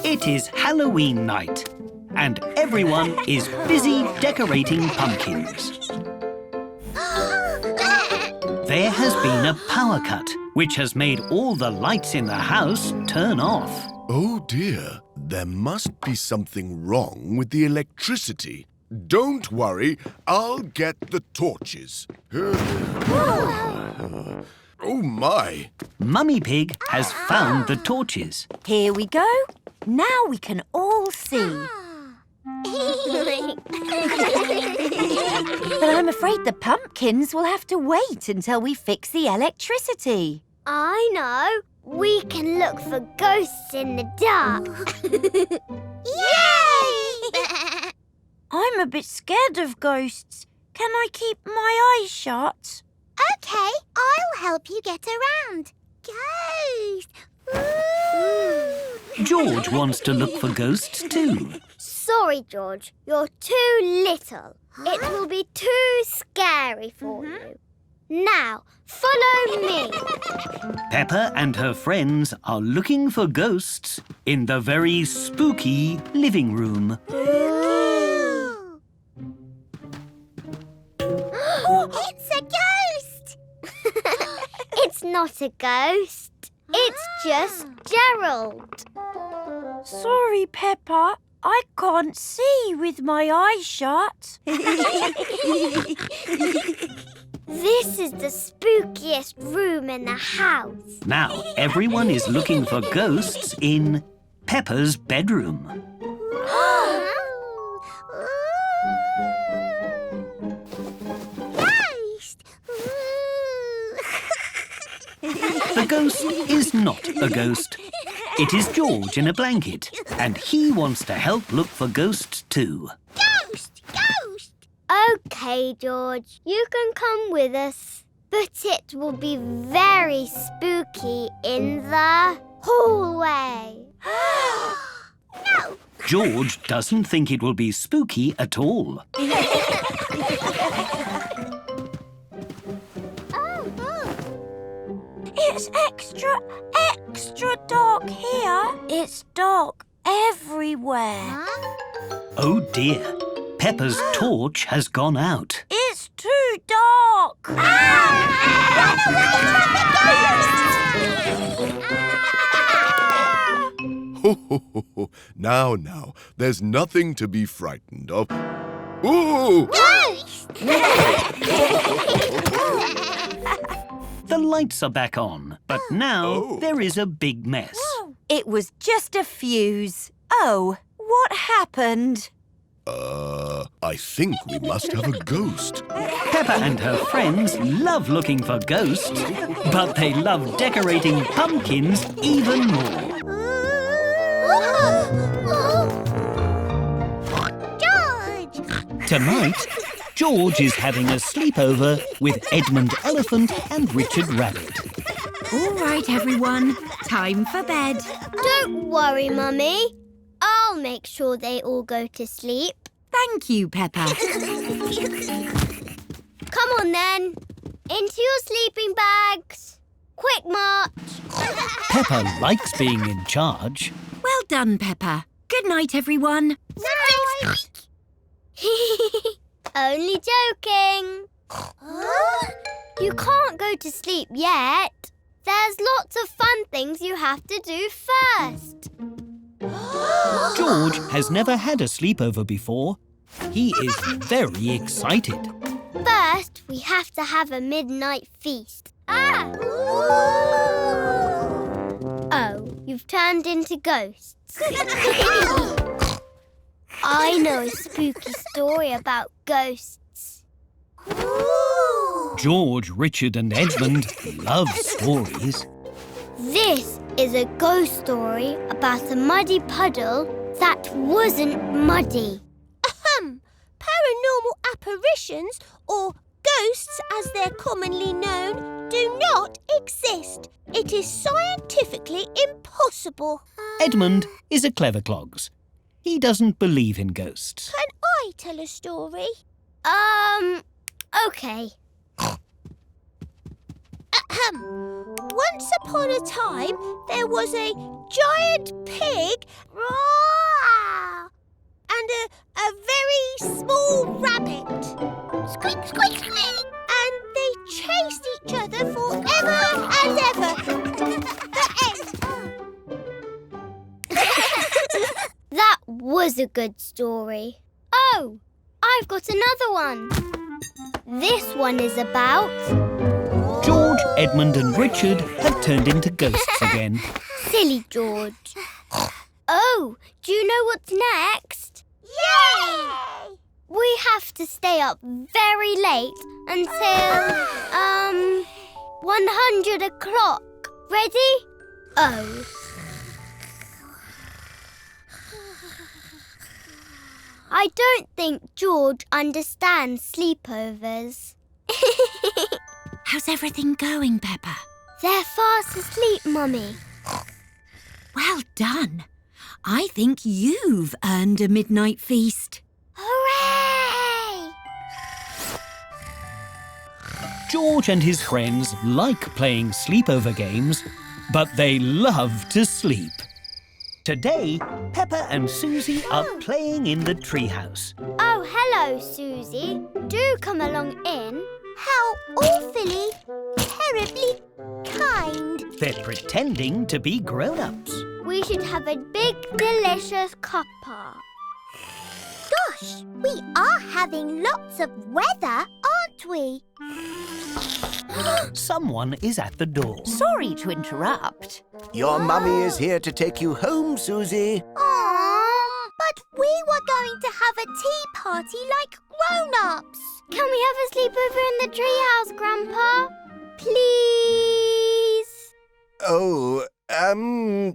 It is Halloween night, and everyone is busy decorating pumpkins. There has been a power cut, which has made all the lights in the house turn off. Oh dear, there must be something wrong with the electricity. Don't worry, I'll get the torches. Oh my! Mummy Pig has found the torches. Here we go. Now we can all see. But I'm afraid the pumpkins will have to wait until we fix the electricity. I know. We can look for ghosts in the dark. Yay! I'm a bit scared of ghosts. Can I keep my eyes shut? OK, I'll help you get around. Ghost! Ooh. George wants to look for ghosts too. Sorry, George. You're too little. It will be too scary for you. Now, follow me. Peppa and her friends are looking for ghosts in the very spooky living room. Ooh. It's a ghost! It's not a ghost. It's just Gerald. Sorry, Peppa. I can't see with my eyes shut. This is the spookiest room in the house. Now everyone is looking for ghosts in Peppa's bedroom. Ghost! The ghost is not a ghost. It is George in a blanket, and he wants to help look for ghosts too. Ghost! Ghost! OK, George, you can come with us. But it will be very spooky in the hallway. No! George doesn't think it will be spooky at all. It's extra dark here. It's dark everywhere. Oh dear, Peppa's torch has gone out. It's too dark. Now, there's nothing to be frightened of. Ooh! Ghost! The lights are back on, but now there is a big mess. It was just a fuse. Oh, what happened? I think we must have a ghost. Peppa and her friends love looking for ghosts, but they love decorating pumpkins even more. George! Tonight, George is having a sleepover with Edmund Elephant and Richard Rabbit. All right, everyone. Time for bed. Don't worry, Mummy. I'll make sure they all go to sleep. Thank you, Peppa. Come on, then. Into your sleeping bags. Quick march. Peppa likes being in charge. Well done, Peppa. Good night, everyone. Night. Only joking. You can't go to sleep yet. There's lots of fun things you have to do first. George has never had a sleepover before. He is very excited. First, we have to have a midnight feast. Oh, you've turned into ghosts. I know a spooky story about ghosts. George, Richard and Edmund love stories. This is a ghost story about a muddy puddle that wasn't muddy. Paranormal apparitions, or ghosts as they're commonly known, do not exist. It is scientifically impossible. Edmund is a clever clogs. He doesn't believe in ghosts. Can I tell a story? Okay. Once upon a time, there was a giant pig and a very small rabbit. Squeak, squeak, squeak. And they chased each other forever and ever. The end. That was a good story. Oh, I've got another one. This one is about... George, Edmund and Richard have turned into ghosts again. Silly George. Oh, do you know what's next? Yay! We have to stay up very late until, 100 o'clock. Ready? Oh. I don't think George understands sleepovers. How's everything going, Peppa? They're fast asleep, Mummy. Well done. I think you've earned a midnight feast. Hooray! George and his friends like playing sleepover games, but they love to sleep. Today, Peppa and Susie are playing in the treehouse. Oh, hello, Susie. Do come along in. How awfully, terribly kind. They're pretending to be grown-ups. We should have a big, delicious cuppa. Gosh, we are having lots of weather, aren't we? Someone is at the door. Sorry to interrupt. Your mummy is here to take you home, Susie. Aww, but we were going to have a tea party like grown-ups. Can we have a sleepover in the treehouse, Grandpa? Please? Oh,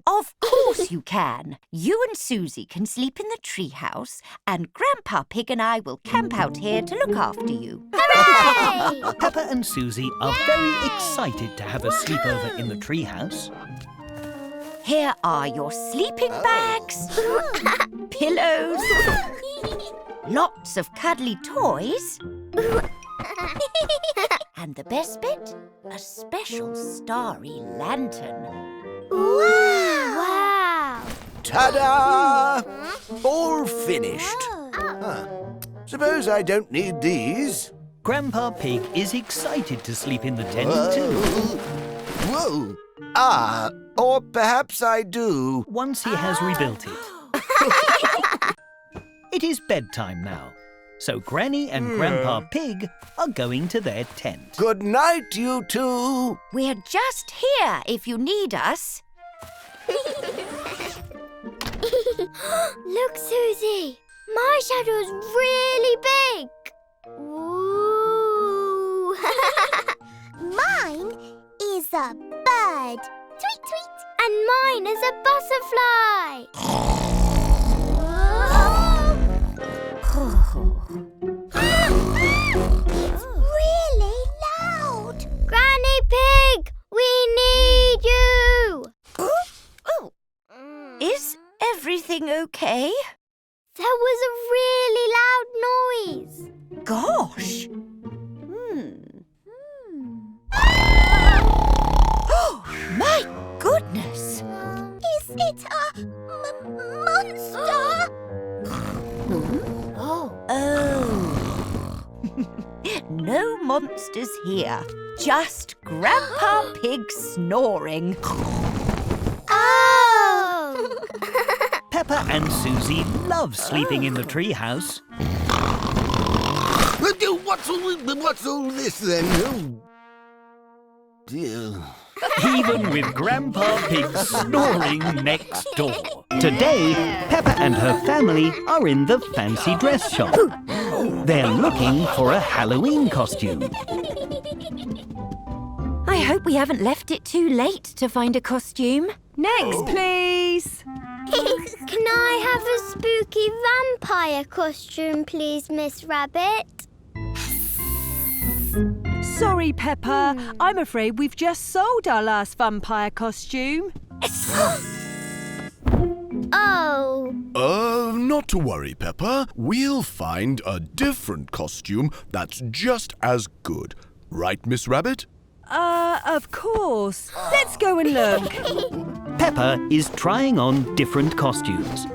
Of course you can. You and Susie can sleep in the treehouse, and Grandpa Pig and I will camp out here to look after you. Hooray! Peppa and Susie are very excited to have a sleepover in the treehouse. Here are your sleeping bags, pillows, lots of cuddly toys, and the best bit, a special starry lantern. Wow! ta-da! All finished. Suppose I don't need these. Grandpa Pig is excited to sleep in the tent too. Whoa! Or perhaps I do. Once he has rebuilt it. It is bedtime now, so Granny and Grandpa Pig are going to their tent. Good night, you two. We're just here if you need us. Look, Susie. My shadow's really big. Ooh. Mine is a bird. Tweet, tweet. And mine is a butterfly. It's really loud. Granny Pig, we need you. Is everything okay? There was a really loud noise. Gosh! Oh, my goodness! Is it a monster? Oh. No monsters here. Just Grandpa Pig snoring. Oh! Peppa and Susie love sleeping in the treehouse. What's all this then? Oh, dear. Even with Grandpa Pig snoring next door. Today, Peppa and her family are in the fancy dress shop. They're looking for a Halloween costume. I hope we haven't left it too late to find a costume. Next, please. Can I have a spooky vampire costume, please, Miss Rabbit? Sorry, Peppa. I'm afraid we've just sold our last vampire costume. Oh. Not to worry, Peppa. We'll find a different costume that's just as good. Right, Miss Rabbit? Of course. Let's go and look. Peppa is trying on different costumes.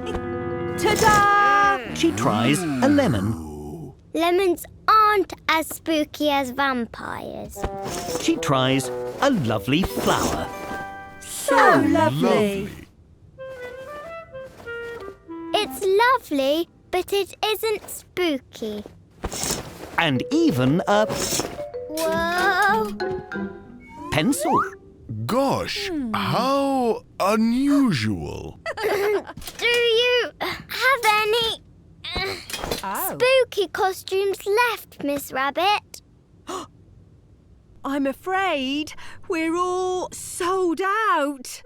Ta-da! She tries a lemon. Lemons aren't as spooky as vampires. She tries a lovely flower. So lovely. It's lovely, but it isn't spooky. And even a Whoa! pencil. Gosh, how unusual. Do you have any spooky costumes left, Miss Rabbit? I'm afraid we're all sold out.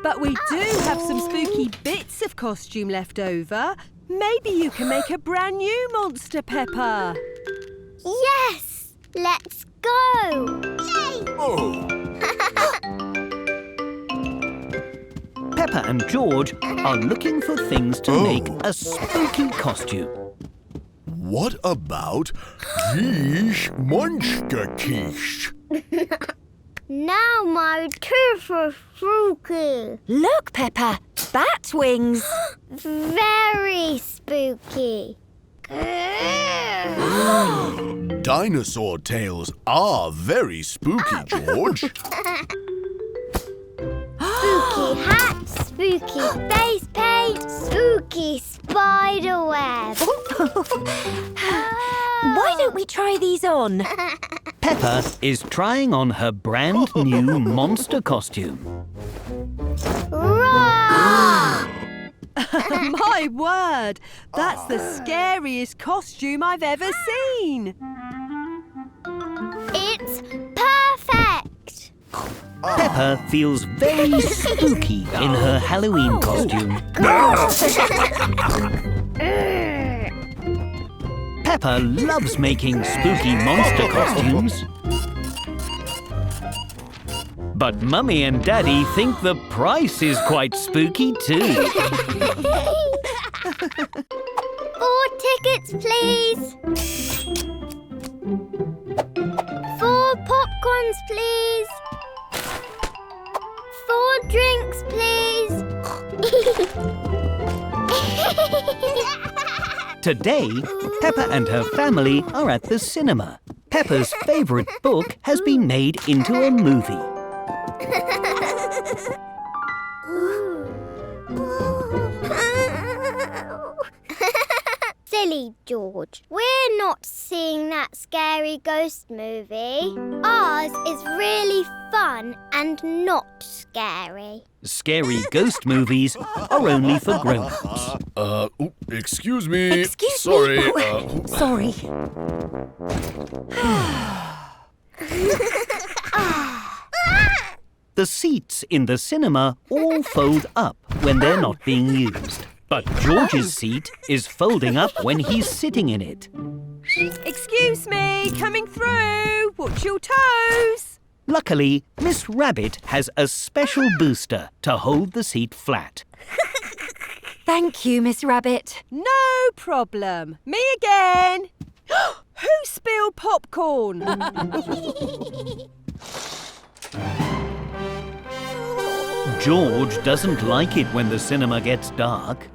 But we do have some spooky bits of costume left over. Maybe you can make a brand new monster, Peppa. Yes! Let's go! Yay! Oh, Peppa and George are looking for things to make a spooky costume. what about this monster quiche? Now my tooth is spooky. Look, Peppa, bat wings. Very spooky. Dinosaur tails are very spooky, George. Spooky hat, spooky face paint, spooky spider web. Why don't we try these on? Peppa is trying on her brand new monster costume. Roar! My word, that's the scariest costume I've ever seen. It's perfect. Peppa feels very spooky in her Halloween costume. Peppa loves making spooky monster costumes. But Mummy and Daddy think the price is quite spooky too. 4 tickets, please. 4 popcorns, please. 4 drinks, please. Today, Peppa and her family are at the cinema. Peppa's favourite book has been made into a movie. Silly George. We're not seeing that scary ghost movie. Ours is really fun and not scary. Scary ghost movies are only for grown-ups. Excuse me. Excuse Sorry. me. Sorry. The seats in the cinema all fold up when they're not being used. But George's seat is folding up when he's sitting in it. Excuse me, coming through. Watch your toes. Luckily, Miss Rabbit has a special booster to hold the seat flat. Thank you, Miss Rabbit. No problem. Me again. Who spilled popcorn? George doesn't like it when the cinema gets dark.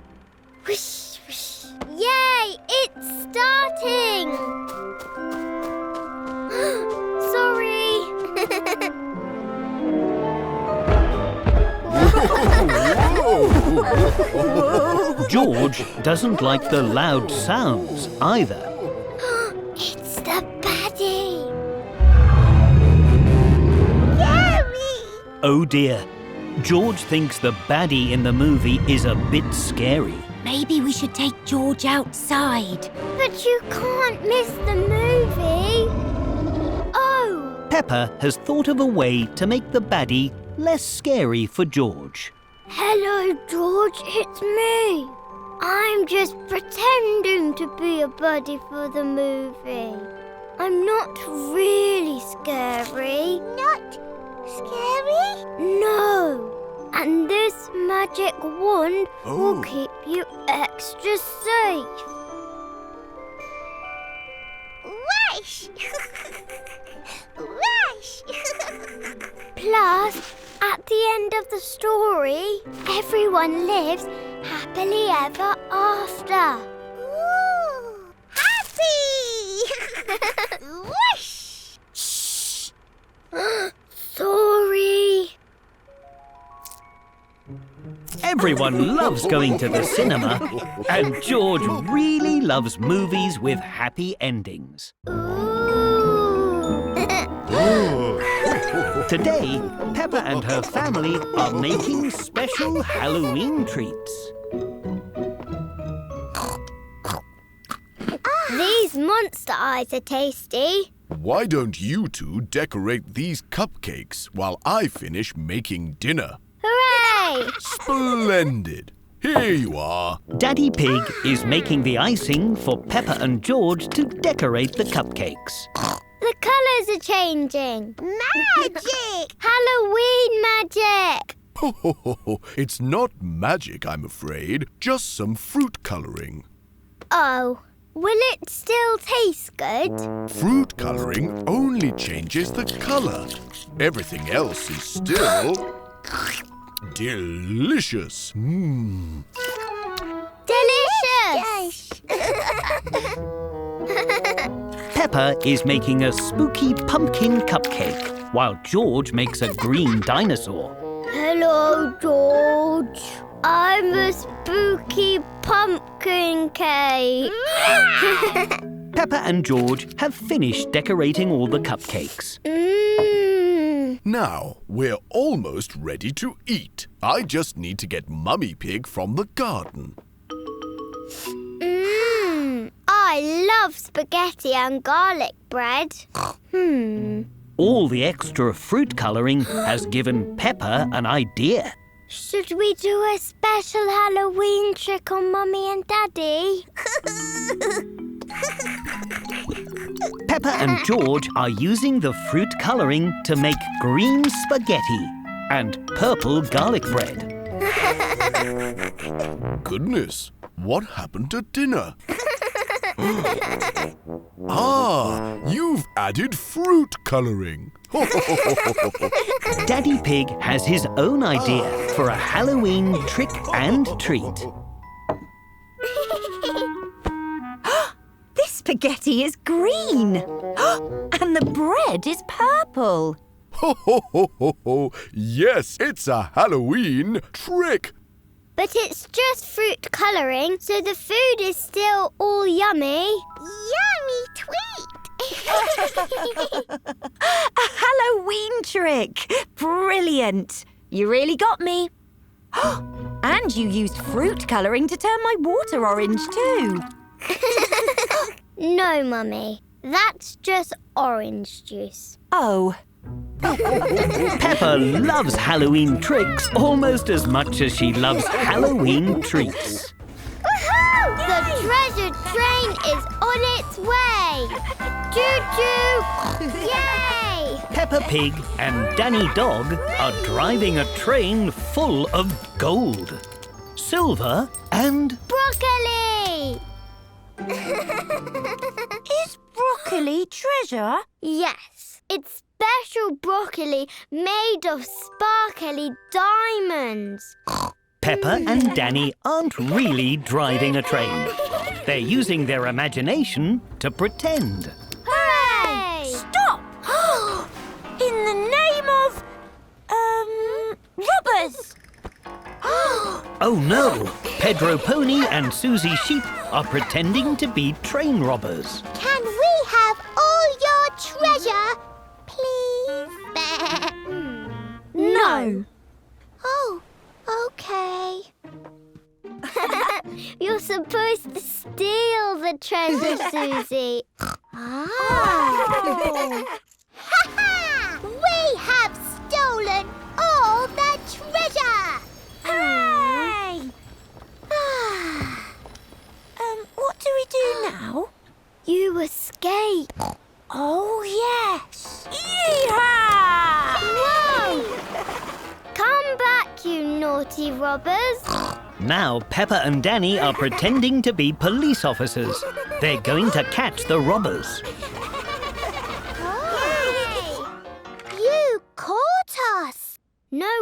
Whoosh, whoosh. Yay! It's starting! Sorry! George doesn't like the loud sounds either. It's the baddie! Oh dear. George thinks the baddie in the movie is a bit scary. Maybe we should take George outside. But you can't miss the movie! Oh! Peppa has thought of a way to make the baddie less scary for George. Hello, George, it's me. I'm just pretending to be a buddy for the movie. I'm not really scary. Not scary? No. And this magic wand will keep you extra safe. Rush! Rush! Plus, at the end of the story, everyone lives happily ever after. Ooh, happy! Whoosh! Shh! Sorry. Everyone loves going to the cinema, and George really loves movies with happy endings. Today, Peppa and her family are making special Halloween treats. These monster eyes are tasty. Why don't you two decorate these cupcakes while I finish making dinner? Hooray! Splendid! Here you are. Daddy Pig is making the icing for Peppa and George to decorate the cupcakes. The colours are changing. Magic! Halloween magic! It's not magic, I'm afraid. Just some fruit colouring. Oh, will it still taste good? Fruit colouring only changes the colour. Everything else is still delicious. Delicious! Peppa is making a spooky pumpkin cupcake, while George makes a green dinosaur. Hello, George. I'm a spooky pumpkin cake. Peppa and George have finished decorating all the cupcakes. Now, we're almost ready to eat. I just need to get Mummy Pig from the garden. I love spaghetti and garlic bread. All the extra fruit colouring has given Peppa an idea. Should we do a special Halloween trick on Mummy and Daddy? Peppa and George are using the fruit colouring to make green spaghetti and purple garlic bread. Goodness, what happened to dinner? Ah, you've added fruit colouring. Daddy Pig has his own idea for a Halloween trick and treat. This spaghetti is green. And the bread is purple. Yes, it's a Halloween trick. But it's just fruit colouring, so the food is still all yummy. Yummy tweet! A Halloween trick. Brilliant. You really got me. And you used fruit colouring to turn my water orange too. No, Mummy. That's just orange juice. Oh. Peppa loves Halloween tricks almost as much as she loves Halloween treats. Woohoo! The treasure train is on its way! Choo-choo! Yay! Peppa Pig and Danny Dog are driving a train full of gold, silver and... Broccoli! Is broccoli treasure? Yes, it's special broccoli made of sparkly diamonds. Peppa and Danny aren't really driving a train. They're using their imagination to pretend. Hooray! Stop! In the name of... robbers! Oh no! Pedro Pony and Susie Sheep are pretending to be train robbers. Can we have all your treasure, please? No. Oh, okay. You're supposed to steal the treasure, Susie. Ha-ha! We have stolen all the treasure! Hooray! What do we do now? You escape. Oh, yes. Yee-haw! Whoa! Come back, you naughty robbers. Now Peppa and Danny are pretending to be police officers. They're going to catch the robbers. You caught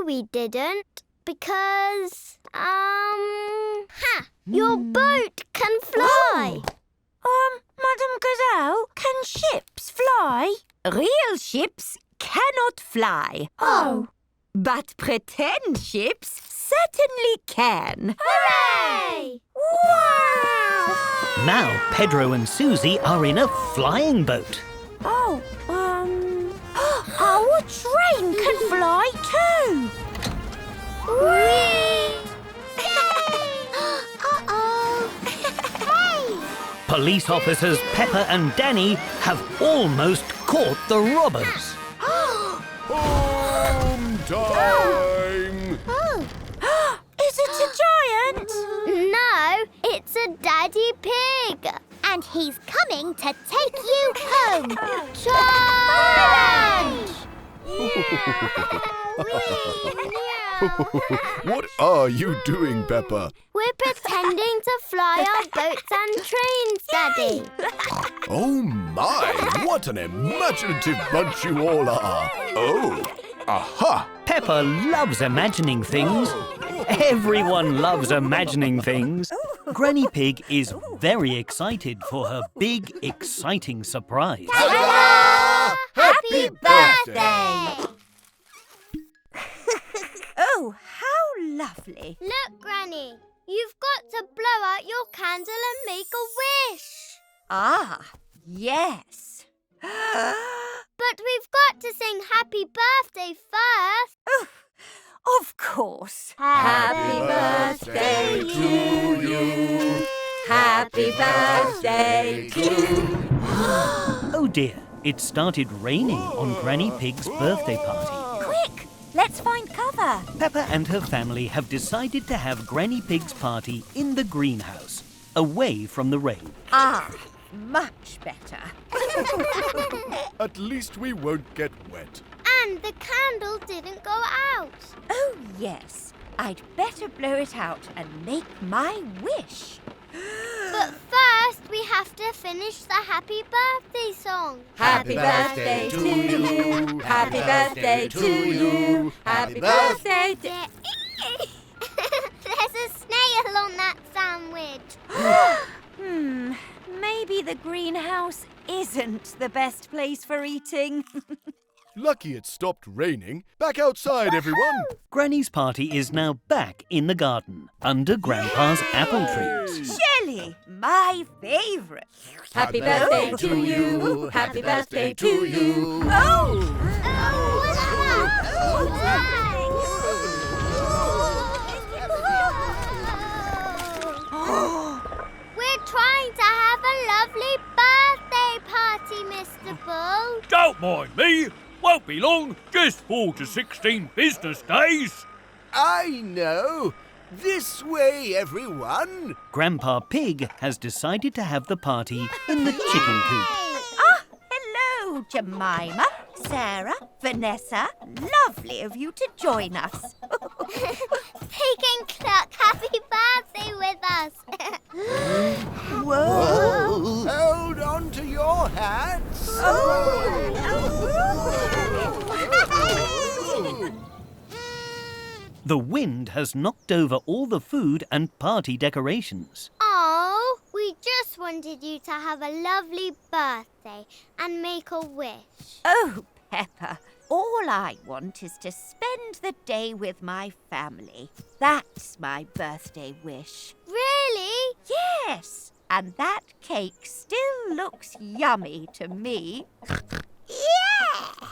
No, we didn't. Because, your boat can fly. Madame Gazelle, can ships fly? Real ships cannot fly. Oh. But pretend ships certainly can. Hooray! Wow! Now Pedro and Susie are in a flying boat. Oh, our train can fly too. Whee! Uh-oh. Hey! Police officers Peppa and Danny have almost caught the robbers. Home time! Oh. Is it a giant? No, it's a daddy pig. And he's coming to take you home. Challenge! What are you doing, Peppa? We're pretending to fly our boats and trains, Daddy. Oh my, what an imaginative bunch you all are. Oh, aha! Peppa loves imagining things. Everyone loves imagining things. Granny Pig is very excited for her big, exciting surprise. Ta-da! Happy birthday! Oh, how lovely. Look, Granny, you've got to blow out your candle and make a wish. Ah, yes. But we've got to sing happy birthday first. Of course. Happy birthday to you. Happy birthday to you. Oh dear, it started raining on Granny Pig's birthday party. Quick, let's find cover. Peppa and her family have decided to have Granny Pig's party in the greenhouse, away from the rain. Ah, much better. At least we won't get wet. And the candle didn't go out. Oh, yes. I'd better blow it out and make my wish. But first, we have to finish the happy birthday song. Happy birthday to you. Happy birthday to you. Happy birthday to... There's a snail on that sandwich. Maybe the greenhouse isn't the best place for eating. Lucky it stopped raining. Back outside, everyone. Granny's party is now back in the garden, under Grandpa's apple trees. Jelly, my favourite. Happy birthday to you. Happy birthday to you. Oh! We're trying to have a lovely birthday party, Mr. Bull. Don't mind me. Won't be long. Just 4 to 16 business days. I know. This way, everyone. Grandpa Pig has decided to have the party in the chicken coop. Ah, hello, Jemima, Sarah, Vanessa. Lovely of you to join us. Pig and Cluck, happy birthday with us. Whoa. Hold on to your hats. The wind has knocked over all the food and party decorations. Oh, we just wanted you to have a lovely birthday and make a wish. Oh, Peppa, all I want is to spend the day with my family. That's my birthday wish. Really? Yes, and that cake still looks yummy to me.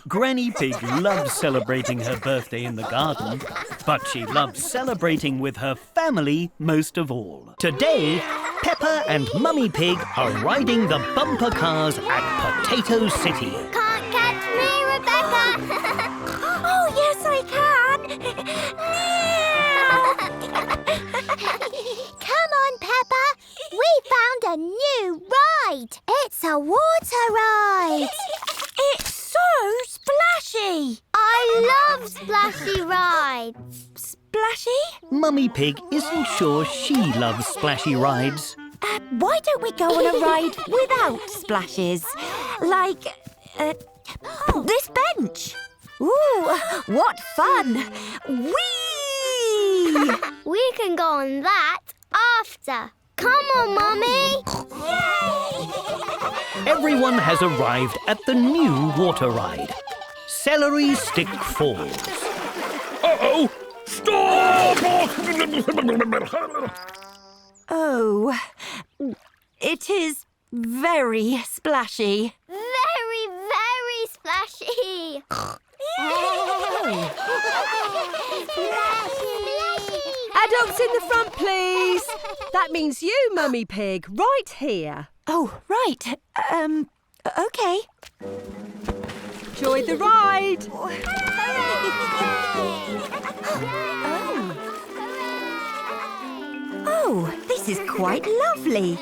Granny Pig loves celebrating her birthday in the garden, but she loves celebrating with her family most of all. Today, Peppa and Mummy Pig are riding the bumper cars at Potato City. Can't catch me, Rebecca. Oh, yes, I can. Come on, Peppa. We found a new ride. It's a water ride. It's so splashy. I love splashy rides. Splashy? Mummy Pig isn't sure she loves splashy rides. Why don't we go on a ride without splashes? Like, this bench. Ooh, what fun! Whee! We can go on that after. Come on, Mummy. Everyone has arrived at the new water ride. Celery Stick Falls. Uh-oh! Stop! Oh, it is very splashy. Very, very splashy. Adults in the front, please. That means you, Mummy Pig, right here. Oh, right. Okay. Enjoy the ride. Oh, this is quite lovely.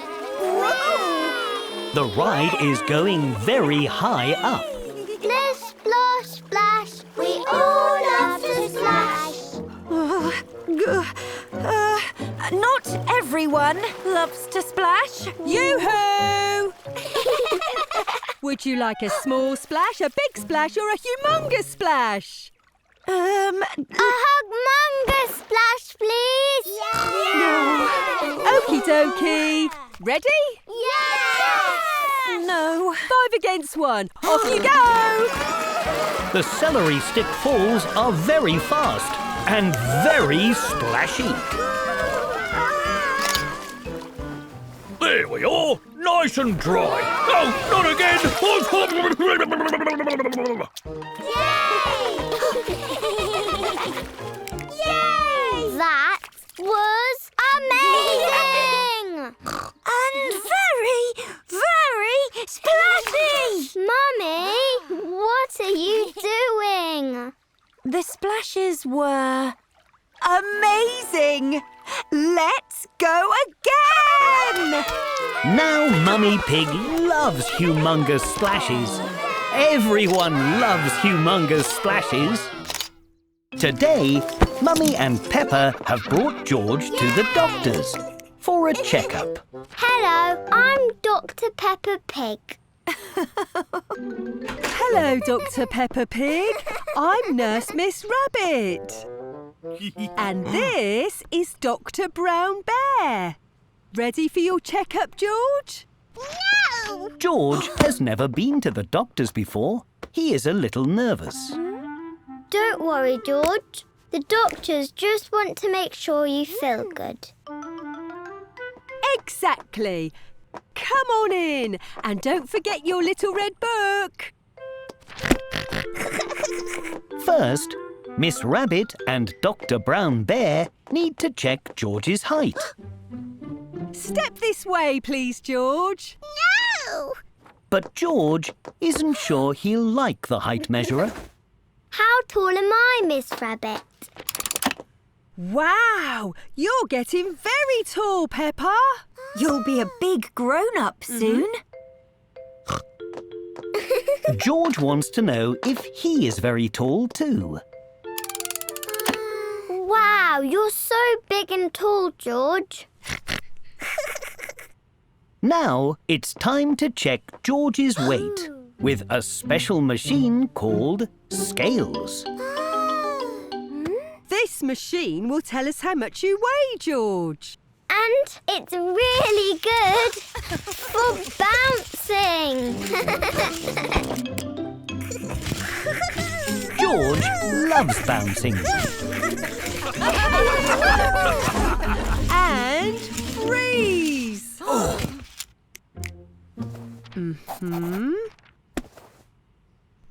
The ride is going very high up. Splish, splash, splash. We all love to splash. Not everyone loves to splash. Yoo-hoo! Would you like a small splash, a big splash, or a humongous splash? A humongous splash, please. No. Okie dokie. Ready? Yes! No. 5 against 1. Off you go! The Celery Stick Falls are very fast and very splashy. There we are, nice and dry. Oh, not again! Yay! That was amazing! And very, very splashy! Mummy, what are you doing? The splashes were amazing. Let's go again! Now Mummy Pig loves humongous splashes. Everyone loves humongous splashes. Today, Mummy and Peppa have brought George to the doctor's for a checkup. Hello, I'm Dr. Peppa Pig. Hello, Dr. Peppa Pig. I'm Nurse Miss Rabbit. And this is Dr. Brown Bear. Ready for your checkup, George? No! George has never been to the doctor's before. He is a little nervous. Don't worry, George. The doctors just want to make sure you feel good. Exactly. Come on in and don't forget your little red book. First, Miss Rabbit and Dr. Brown Bear need to check George's height. Step this way, please, George. No! But George isn't sure he'll like the height measurer. How tall am I, Miss Rabbit? Wow, you're getting very tall, Peppa. You'll be a big grown-up soon. George wants to know if he is very tall too. Wow, you're so big and tall, George. Now it's time to check George's weight with a special machine called scales. This machine will tell us how much you weigh, George. And it's really good for bouncing. George loves bouncing. And freeze.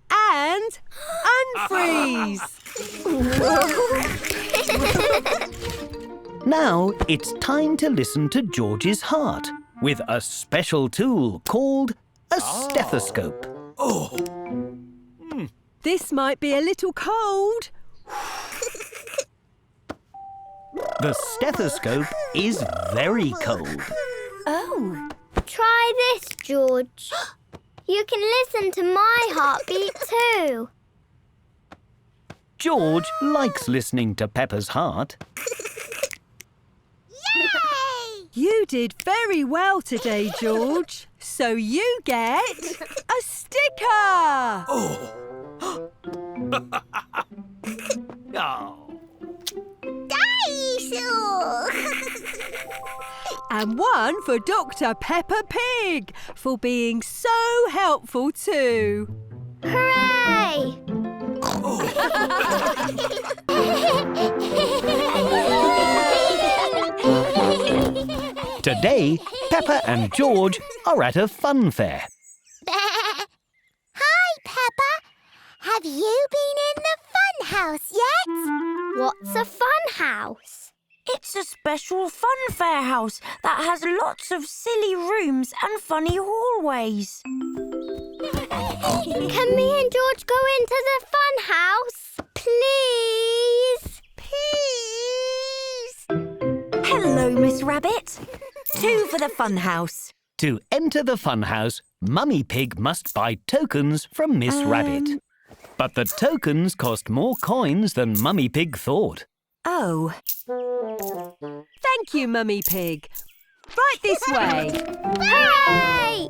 And unfreeze. Now it's time to listen to George's heart with a special tool called a stethoscope. This might be a little cold. The stethoscope is very cold. Oh. Try this, George. You can listen to my heartbeat too. George likes listening to Peppa's heart. Yay! You did very well today, George. So you get a sticker. Oh. Dinosaur! And one for Dr. Peppa Pig for being so helpful too. Hooray! Today, Peppa and George are at a fun fair. Hi, Peppa. Have you been in the fun house yet? What's a fun house? It's a special fun fair house that has lots of silly rooms and funny hallways. Can me and George go into the fun house? Please? Please. Hello, Miss Rabbit. 2 for the fun house. To enter the fun house, Mummy Pig must buy tokens from Miss Rabbit. But the tokens cost more coins than Mummy Pig thought. Oh. Thank you, Mummy Pig. Right this way. Hooray!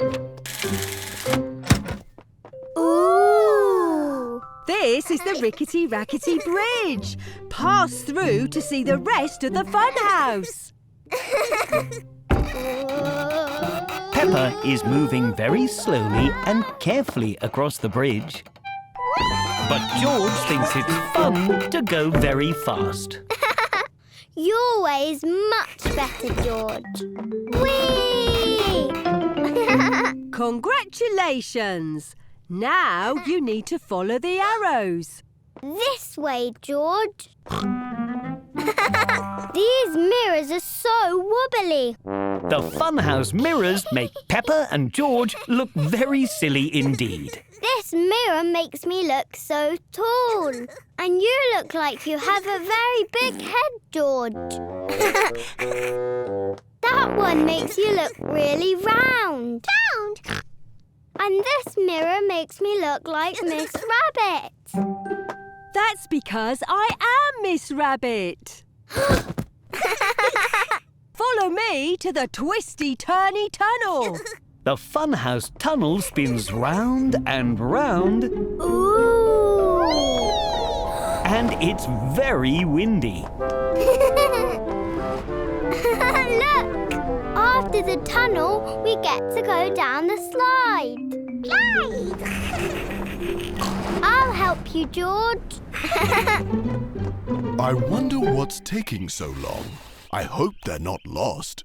Ooh! This is the Rickety Rackety Bridge. Pass through to see the rest of the fun house. Peppa is moving very slowly and carefully across the bridge. But George thinks it's fun to go very fast. Your way is much better, George. Whee! Congratulations. Now you need to follow the arrows. This way, George. These mirrors are so wobbly. The funhouse mirrors make Peppa and George look very silly indeed. This mirror makes me look so tall. And you look like you have a very big head, George. That one makes you look really round. Round? And this mirror makes me look like Miss Rabbit. That's because I am Miss Rabbit. Follow me to the twisty-turny tunnel. The funhouse tunnel spins round and round. Ooh! And it's very windy. Look! After the tunnel, we get to go down the slide. Slide! I'll help you, George. I wonder what's taking so long. I hope they're not lost.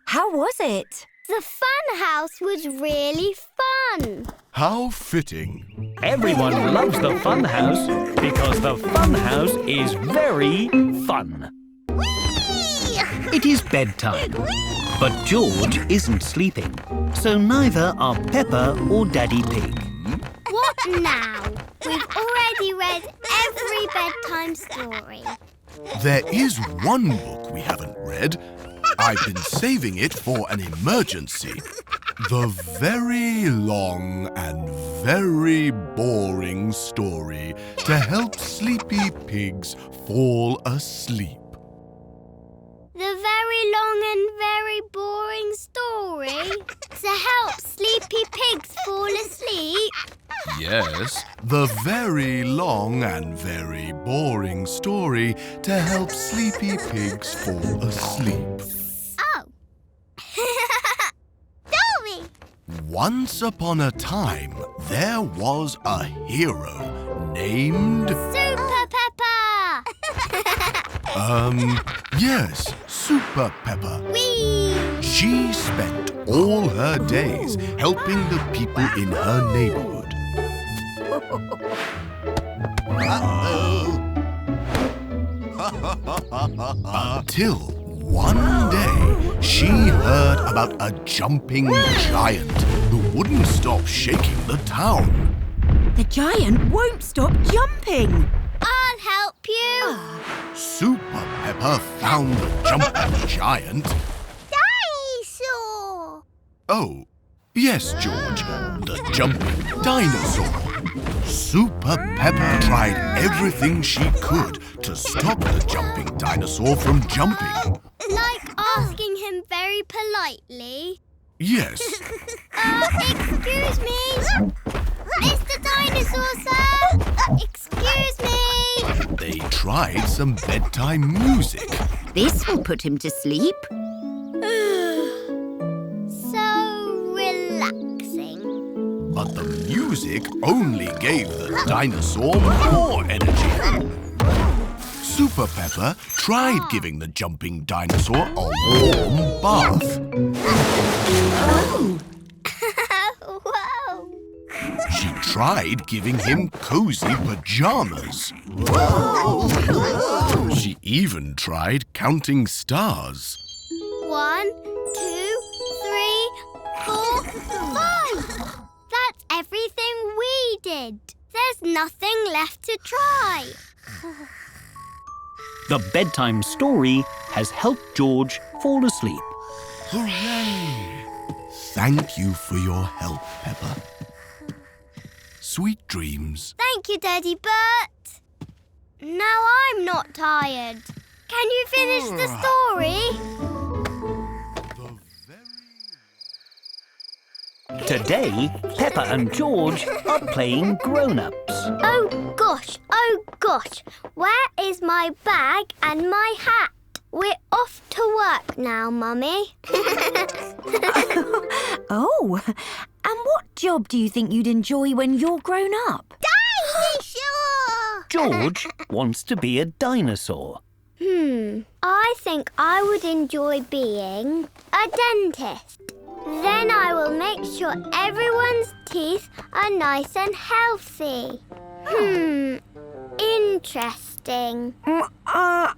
How was it? The fun house was really fun. How fitting. Everyone loves the funhouse because the funhouse is very fun. It is bedtime, but George isn't sleeping, so neither are Peppa or Daddy Pig. What now? We've already read every bedtime story. There is one book we haven't read. I've been saving it for an emergency. The very long and very boring story to help sleepy pigs fall asleep. The very long and very boring story to help sleepy pigs fall asleep. Yes, the very long and very boring story to help sleepy pigs fall asleep. Oh. Story. Once upon a time, there was a hero named... Super Peppa! Yes, Super Peppa. Whee! She spent all her days helping the people in her neighborhood. Until one day, she heard about a jumping giant who wouldn't stop shaking the town. The giant won't stop jumping. I'll help you. Super Peppa found the jumping giant. Dinosaur. Oh, yes, George, the jumping dinosaur. Super Peppa tried everything she could to stop the jumping dinosaur from jumping. Like asking him very politely. Yes. Excuse me. Mr. dinosaur, sir! Excuse me! They tried some bedtime music. This will put him to sleep. So relaxing. But the music only gave the dinosaur more energy. Super Peppa tried giving the jumping dinosaur a warm bath. Oh! Whoa! She tried giving him cozy pajamas. She even tried counting stars. 1, 2, 3, 4, 5. That's everything we did. There's nothing left to try. The bedtime story has helped George fall asleep. Hooray! Thank you for your help, Peppa. Sweet dreams. Thank you, Daddy Bert. Now I'm not tired. Can you finish the story? Today, Peppa and George are playing grownups. Oh gosh. Where is my bag and my hat? We're off to work now, Mummy. Oh, and what job do you think you'd enjoy when you're grown up? Dinosaur! George wants to be a dinosaur. I think I would enjoy being a dentist. Then I will make sure everyone's teeth are nice and healthy. Interesting. All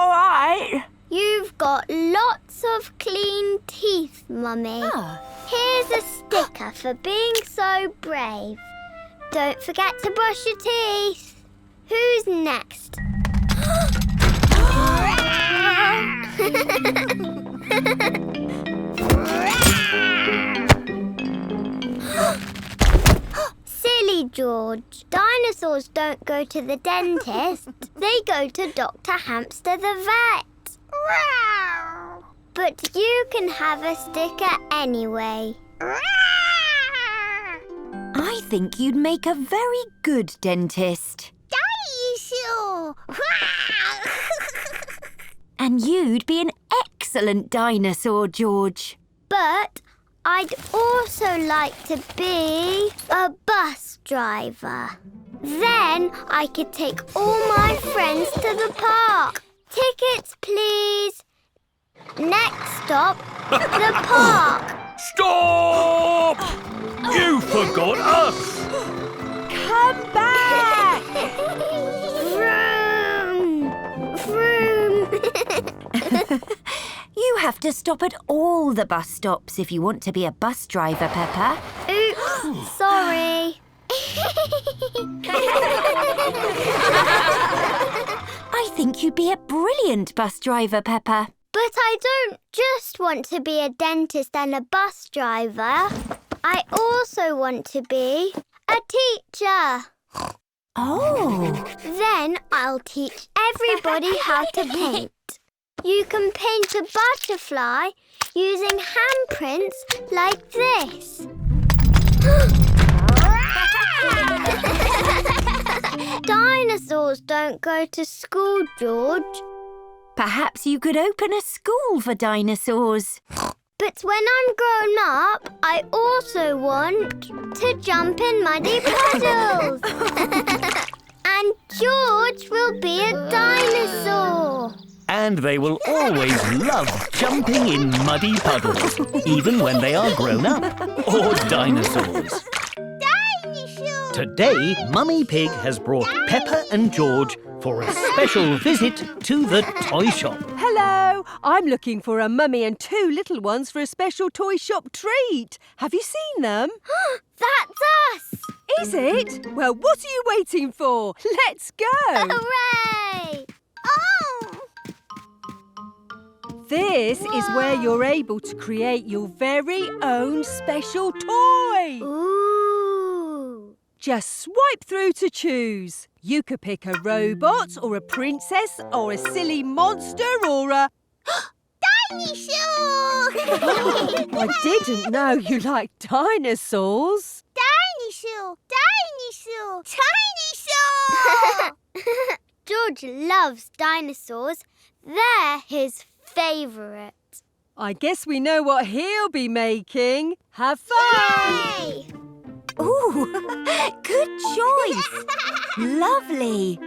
right. You've got lots of clean teeth, Mummy. Here's a sticker for being so brave. Don't forget to brush your teeth. Who's next? Silly George. Dinosaurs don't go to the dentist. They go to Dr. Hamster the vet. But you can have a sticker anyway. I think you'd make a very good dentist. Dinosaur! And you'd be an excellent dinosaur, George. But I'd also like to be a bus driver. Then I could take all my friends to the park. Tickets, please. Next stop, the park. Stop! You forgot us! Come back! Vroom! Vroom! You have to stop at all the bus stops if you want to be a bus driver, Peppa. Oops, sorry. I think you'd be a brilliant bus driver, Peppa. But I don't just want to be a dentist and a bus driver. I also want to be a teacher. Oh. Then I'll teach everybody how to paint. You can paint a butterfly using handprints like this. Dinosaurs don't go to school, George. Perhaps you could open a school for dinosaurs. But when I'm grown up, I also want to jump in muddy puddles. And George will be a dinosaur. And they will always love jumping in muddy puddles, even when they are grown up, or dinosaurs. Dinosaur! Today, Mummy Pig has brought Peppa and George for a special visit to the toy shop. Hello, I'm looking for a mummy and two little ones for a special toy shop treat. Have you seen them? That's us! Is it? Well, what are you waiting for? Let's go! Hooray! Oh! This is where you're able to create your very own special toy. Ooh! Just swipe through to choose. You could pick a robot or a princess or a silly monster or a... Dinosaur! I didn't know you liked dinosaurs. Dinosaur! Dinosaur! Dinosaur! George loves dinosaurs. They're his favourite. I guess we know what he'll be making. Have fun! Yay! Ooh, good choice. Lovely.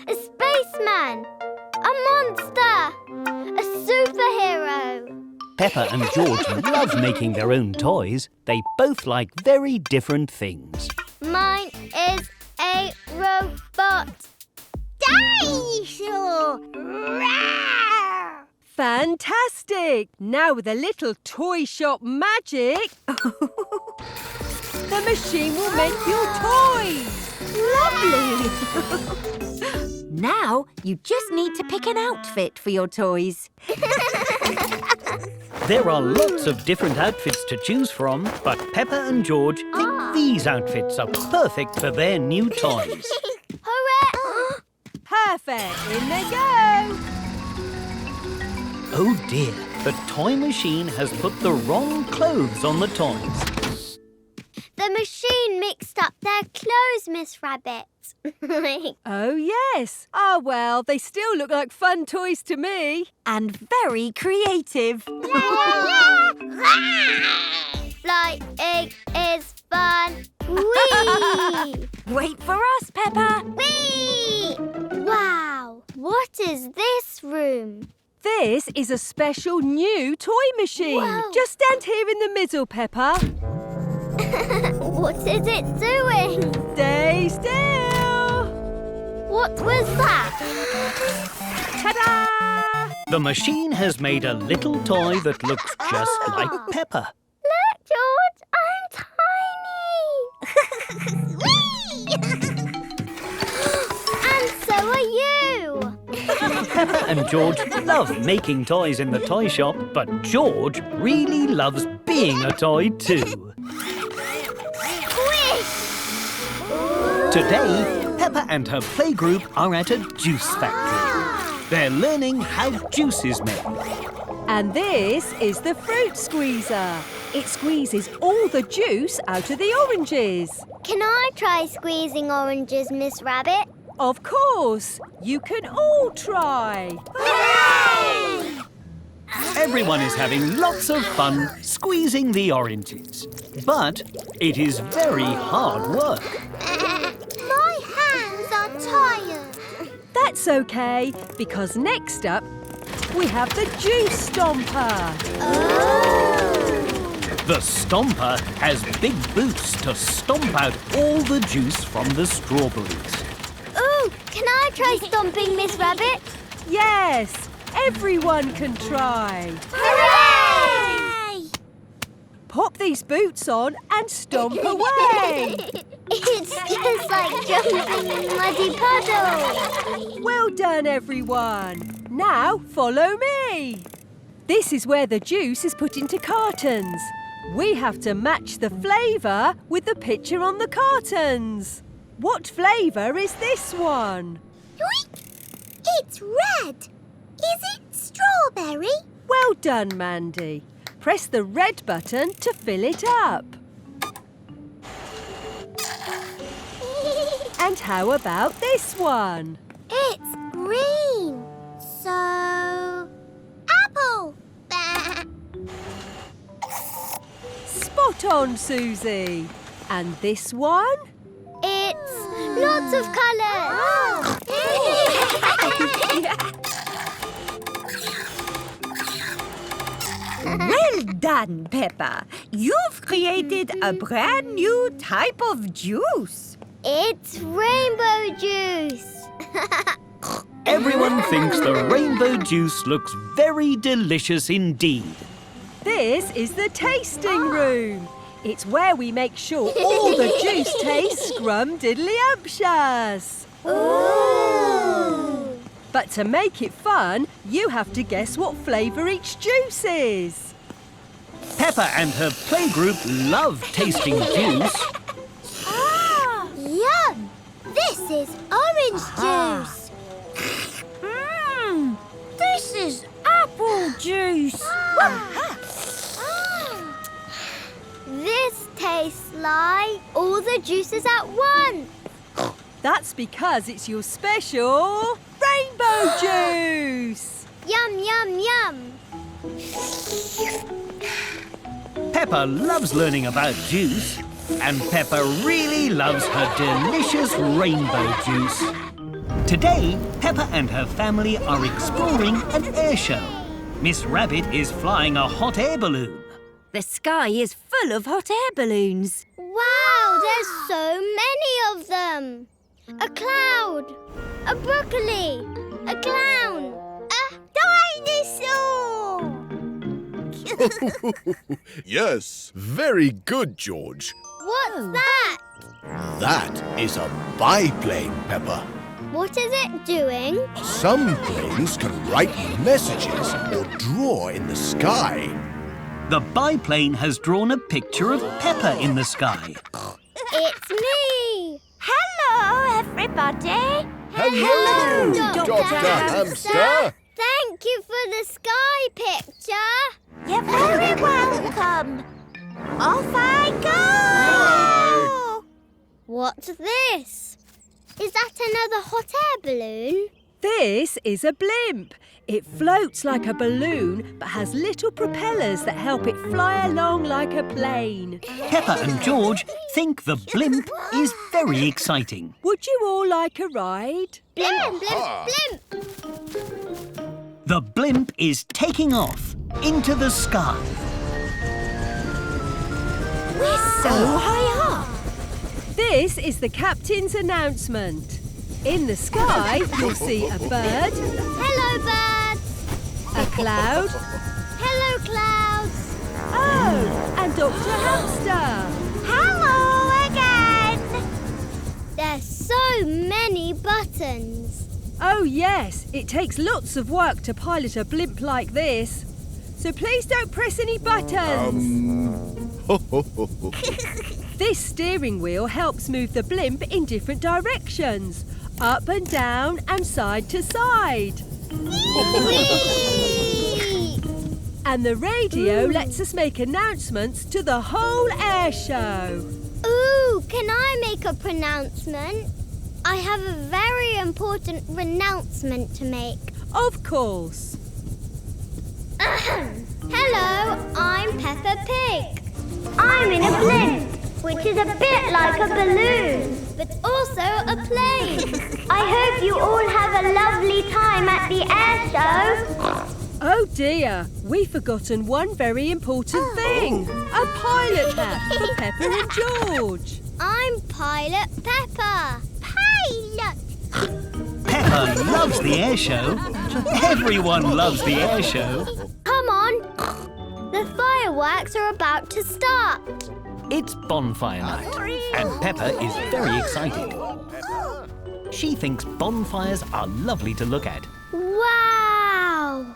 A spaceman. A monster. A superhero. Peppa and George love making their own toys. They both like very different things. Mine is a robot. Dinosaur! Rawr! Fantastic! Now with a little toy shop magic, the machine will make your toys. Lovely. Now you just need to pick an outfit for your toys. There are lots of different outfits to choose from, but Peppa and George think these outfits are perfect for their new toys. Hooray! Perfect! In they go! Oh dear, the toy machine has put the wrong clothes on the toys. The machine mixed up their clothes, Miss Rabbit. Oh, yes. Oh, well, they still look like fun toys to me. And very creative. Flying is fun. Whee! Wait for us, Peppa. Whee! Wow! What is this room? This is a special new toy machine. Whoa. Just stand here in the middle, Peppa. What is it doing? Stay still. What was that? Ta-da! The machine has made a little toy that looks just like Peppa. Look, George, I'm tiny. And so are you. Peppa and George love making toys in the toy shop, but George really loves being a toy too. Today, Peppa and her playgroup are at a juice factory. They're learning how juice is made. And this is the fruit squeezer. It squeezes all the juice out of the oranges. Can I try squeezing oranges, Miss Rabbit? Of course. You can all try. Hooray! Everyone is having lots of fun squeezing the oranges. But it is very hard work. My hands are tired. That's okay, because next up, we have the juice stomper. The stomper has big boots to stomp out all the juice from the strawberries. Ooh, can I try stomping, Miss Rabbit? Yes, everyone can try. Hooray! Pop these boots on and stomp away. It's just like jumping in muddy puddles. Well done, everyone. Now follow me. This is where the juice is put into cartons. We have to match the flavour with the picture on the cartons. What flavour is this one? It's red. Is it strawberry? Well done, Mandy. Press the red button to fill it up. And how about this one? It's green. So... apple. Spot on, Susie. And this one? It's lots of colours. Well done, Peppa. You've created a brand new type of juice. It's rainbow juice. Everyone thinks the rainbow juice looks very delicious indeed. This is the tasting room. It's where we make sure all the juice tastes scrum-diddly-umptious. Ooh! But to make it fun, you have to guess what flavour each juice is. Peppa and her playgroup love tasting juice. Yum! This is orange juice. This is apple juice. This tastes like all the juices at once. That's because it's your special rainbow juice. Yum, yum, yum. Peppa loves learning about juice, and Peppa really loves her delicious rainbow juice. Today, Peppa and her family are exploring an air show. Miss Rabbit is flying a hot air balloon. The sky is full of hot air balloons. Wow, there's so many of them. A cloud, a broccoli, a clown, a dinosaur. Yes, very good, George. What's that? That is a biplane, Peppa. What is it doing? Some planes can write messages or draw in the sky. The biplane has drawn a picture of Peppa in the sky. It's me. Hello, everybody. Hello, Dr. Hamster. Thank you for the sky picture. You're very welcome. Off I go! What's this? Is that another hot air balloon? This is a blimp. It floats like a balloon but has little propellers that help it fly along like a plane. Peppa and George think the blimp is very exciting. Would you all like a ride? Blimp, blimp, blimp. The blimp is taking off into the sky. We're so high up. This is the captain's announcement. In the sky, you'll see a bird, Hello, birds. a cloud, Hello, clouds. oh, and Dr. Hamster. Hello again! There's so many buttons. Oh, yes, it takes lots of work to pilot a blimp like this. So please don't press any buttons. This steering wheel helps move the blimp in different directions. Up and down and side to side. And the radio lets us make announcements to the whole air show. Ooh, can I make a pronouncement? I have a very important renouncement to make. Of course. Hello, I'm Peppa Pig. I'm in a blimp, which is a bit like a balloon, but also a plane. I hope you all have a lovely time at the air show. Oh dear, we've forgotten one very important thing. A pilot hat for Peppa and George. I'm Pilot Peppa. Pilot! Peppa loves the air show. Everyone loves the air show. Come on. The fireworks are about to start. It's Bonfire night, and Peppa is very excited. She thinks bonfires are lovely to look at. Wow.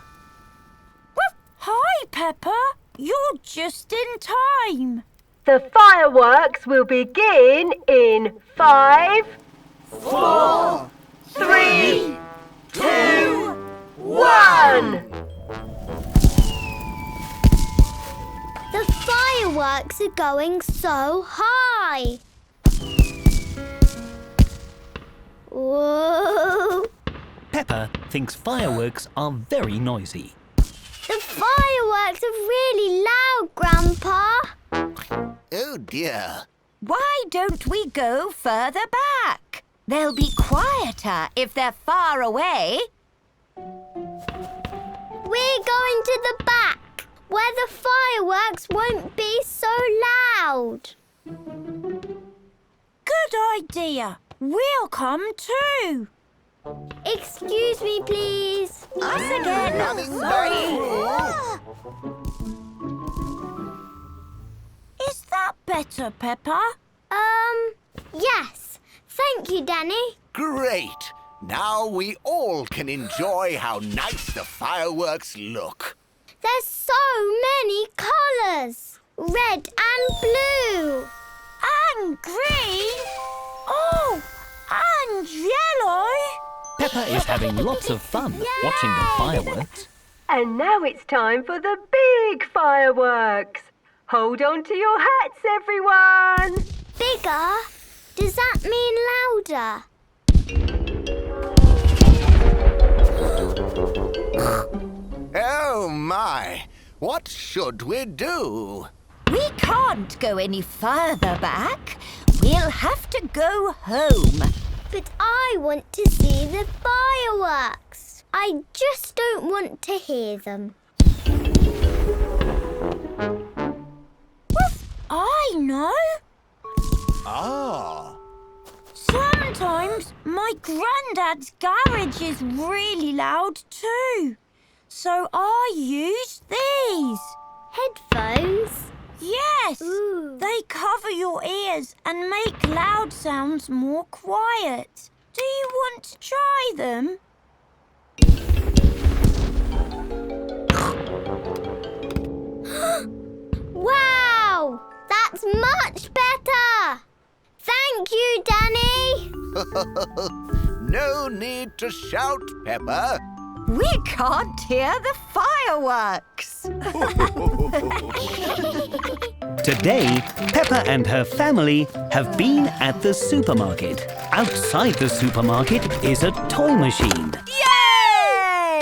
Hi, Peppa. You're just in time. The fireworks will begin in 5, 4, 3, 2, 1. The fireworks are going so high. Whoa! Peppa thinks fireworks are very noisy. The fireworks are really loud, Grandpa. Oh dear. Why don't we go further back? They'll be quieter if they're far away. We're going to the back, where the fireworks won't be so loud. Good idea. We'll come too. Excuse me, please. Us again. Sorry. Is that better, Peppa? Yes. Thank you, Danny. Great. Now we all can enjoy how nice the fireworks look. There's so many colours. Red and blue. And green. Oh, and yellow. Peppa is having lots of fun watching the fireworks. And now it's time for the big fireworks. Hold on to your hats, everyone. Bigger? Does that mean louder? Oh, my. What should we do? We can't go any further back. We'll have to go home. But I want to see the fireworks. I just don't want to hear them. I know. Ah. Sometimes my granddad's garage is really loud too. So I use these. Headphones? Yes. Ooh. They cover your ears and make loud sounds more quiet. Do you want to try them? Wow! That's much better! Thank you, Danny! No need to shout, Peppa. We can't hear the fireworks. Today, Peppa and her family have been at the supermarket. Outside the supermarket is a toy machine.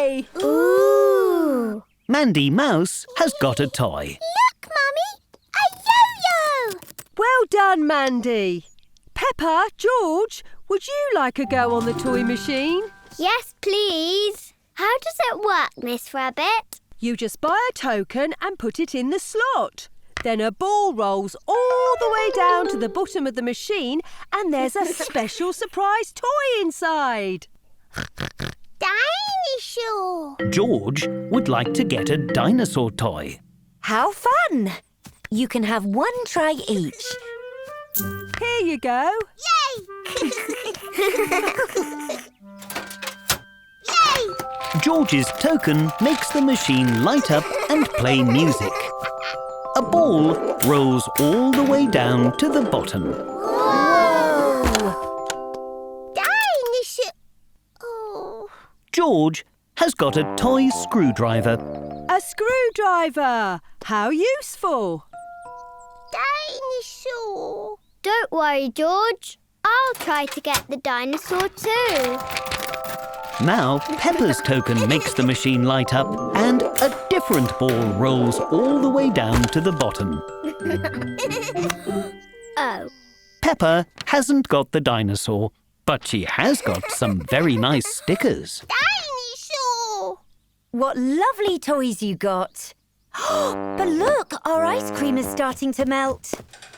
Yay! Ooh! Mandy Mouse has got a toy. Look, Mummy! A yo-yo! Well done, Mandy. Peppa, George, would you like a go on the toy machine? Yes, please. How does it work, Miss Rabbit? You just buy a token and put it in the slot. Then a ball rolls all the way down to the bottom of the machine and there's a special surprise toy inside. Dinosaur! George would like to get a dinosaur toy. How fun! You can have one try each. Here you go. Yay! Yay! George's token makes the machine light up and play music. A ball rolls all the way down to the bottom. Whoa! Dinosaur! Oh. George has got a toy screwdriver. A screwdriver. How useful. Dinosaur! Don't worry, George. I'll try to get the dinosaur too. Now Peppa's token makes the machine light up and a different ball rolls all the way down to the bottom. Oh. Peppa hasn't got the dinosaur, but she has got some very nice stickers. Dinosaur! What lovely toys you got. But look, our ice cream is starting to melt.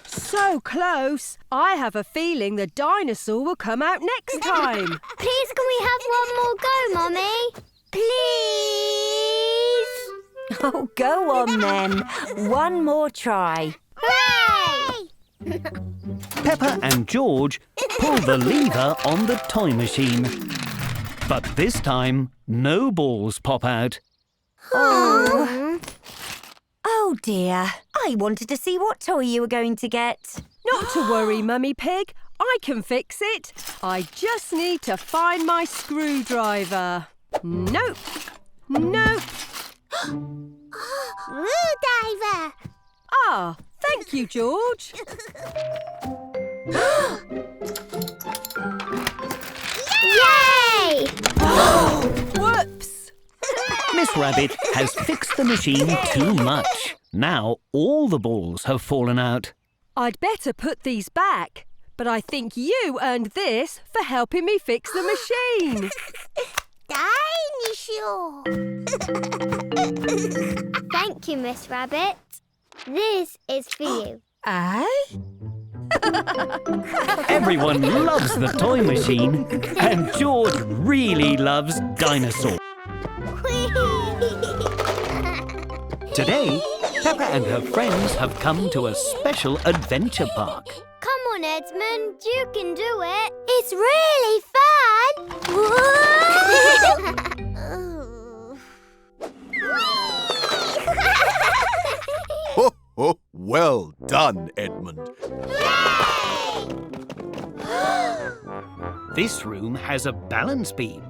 So close. I have a feeling the dinosaur will come out next time. Please, can we have one more go, Mummy? Please? Oh, go on then. One more try. Hooray! Peppa and George pull the lever on the toy machine. But this time, no balls pop out. Oh. Oh dear. I wanted to see what toy you were going to get. Not to worry, Mummy Pig. I can fix it. I just need to find my screwdriver. Nope. Nope. Screwdriver! Ah, thank you, George. Yay! Whoops. Miss Rabbit has fixed the machine too much. Now all the balls have fallen out. I'd better put these back, but I think you earned this for helping me fix the machine. Dinosaur! Thank you, Miss Rabbit. This is for you. Eh? Everyone loves the toy machine, and George really loves dinosaurs. Today, Peppa and her friends have come to a special adventure park. Come on, Edmund. You can do it. It's really fun! Ho, ho, well done, Edmund. This room has a balance beam.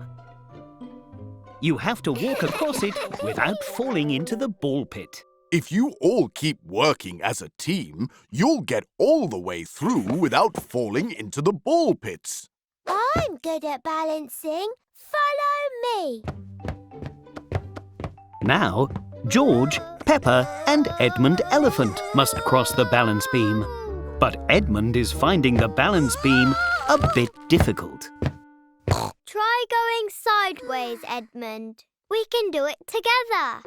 You have to walk across it without falling into the ball pit. If you all keep working as a team, you'll get all the way through without falling into the ball pits. I'm good at balancing. Follow me. Now, George, Peppa and Edmund Elephant must cross the balance beam. But Edmund is finding the balance beam a bit difficult. Try going sideways, Edmund. We can do it together.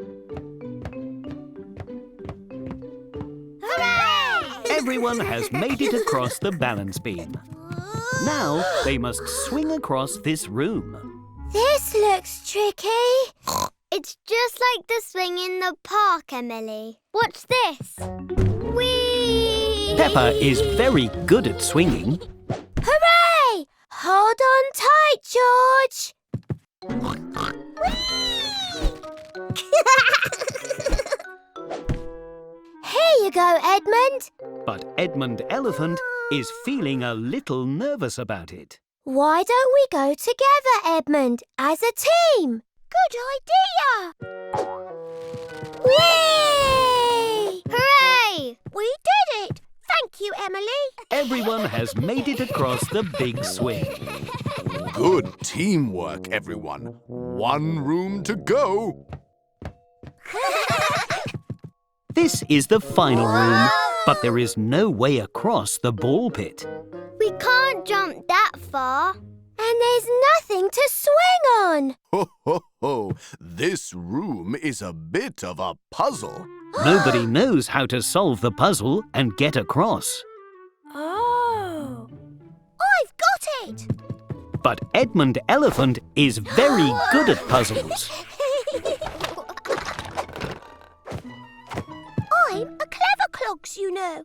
Hooray! Everyone has made it across the balance beam. Now they must swing across this room. This looks tricky. It's just like the swing in the park, Emily. Watch this. Whee! Peppa is very good at swinging. Hooray! Hold on tight, George. Here you go, Edmund. But Edmund Elephant is feeling a little nervous about it. Why don't we go together, Edmund, as a team? Good idea. Whee! Hooray! We did it. Thank you, Emily. Everyone has made it across the big swing. Good teamwork, everyone. One room to go. This is the final room, but there is no way across the ball pit. We can't jump that far. And there's nothing to swing on. Ho, ho, ho. This room is a bit of a puzzle. Nobody knows how to solve the puzzle and get across. Oh. I've got it. But Edmund Elephant is very good at puzzles. I'm a clever clogs, you know.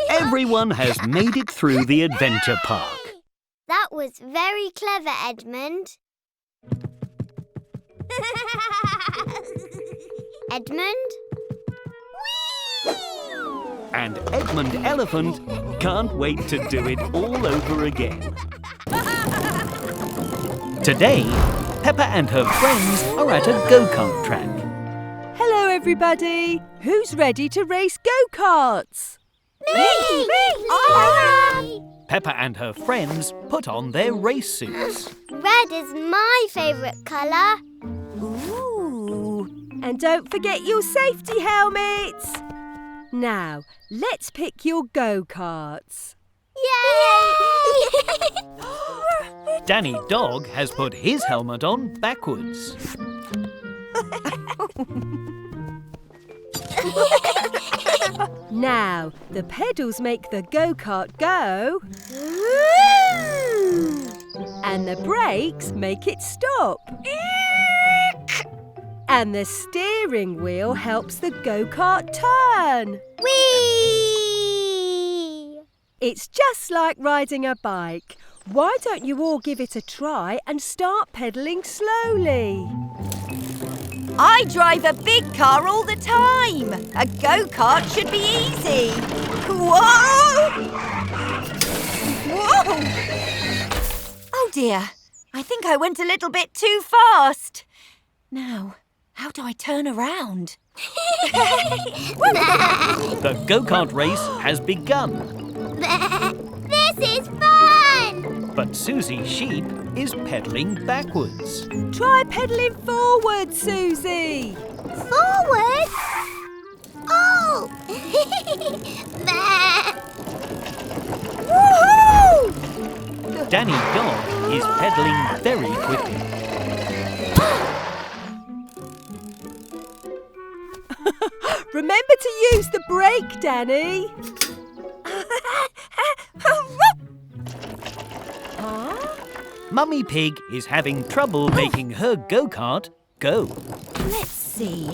Everyone has made it through the adventure park. That was very clever, Edmund. Edmund? And Edmund Elephant can't wait to do it all over again. Today, Peppa and her friends are at a go-kart track. Hello, everybody. Who's ready to race go-karts? Me! Peppa and her friends put on their race suits. Red is my favourite colour. Ooh. And don't forget your safety helmets. Now, let's pick your go-karts. Yay! Danny Dog has put his helmet on backwards. Now, the pedals make the go-kart go. And the brakes make it stop. And the steering wheel helps the go-kart turn. Whee! It's just like riding a bike. Why don't you all give it a try and start pedalling slowly? I drive a big car all the time. A go-kart should be easy. Whoa! Whoa! Oh dear, I think I went a little bit too fast. Now, how do I turn around? The go-kart race has begun. This is fun! But Susie Sheep is pedalling backwards. Try pedalling forward, Susie. Forward? Oh! Woohoo! Danny Dog is pedalling very quickly. Remember to use the brake, Danny. Huh? Mummy Pig is having trouble making her go-kart go. Let's see.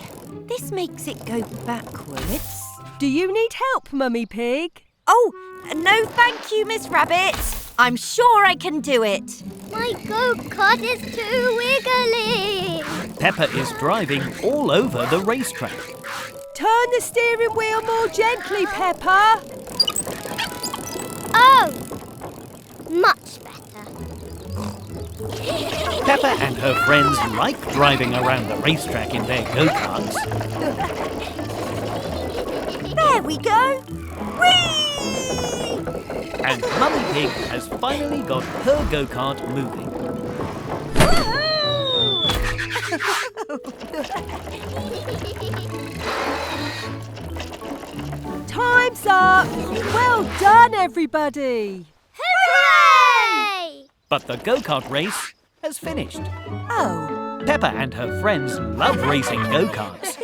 This makes it go backwards. Do you need help, Mummy Pig? Oh, no thank you, Miss Rabbit. I'm sure I can do it. My go-kart is too wiggly. Peppa is driving all over the racetrack. Turn the steering wheel more gently, Peppa. Oh! Much better. Peppa and her friends like driving around the racetrack in their go-karts. There we go. Whee! And Mummy Pig has finally got her go-kart moving. Time's up! Well done, everybody! Hooray! But the go-kart race has finished. Oh, Peppa and her friends love racing go-karts.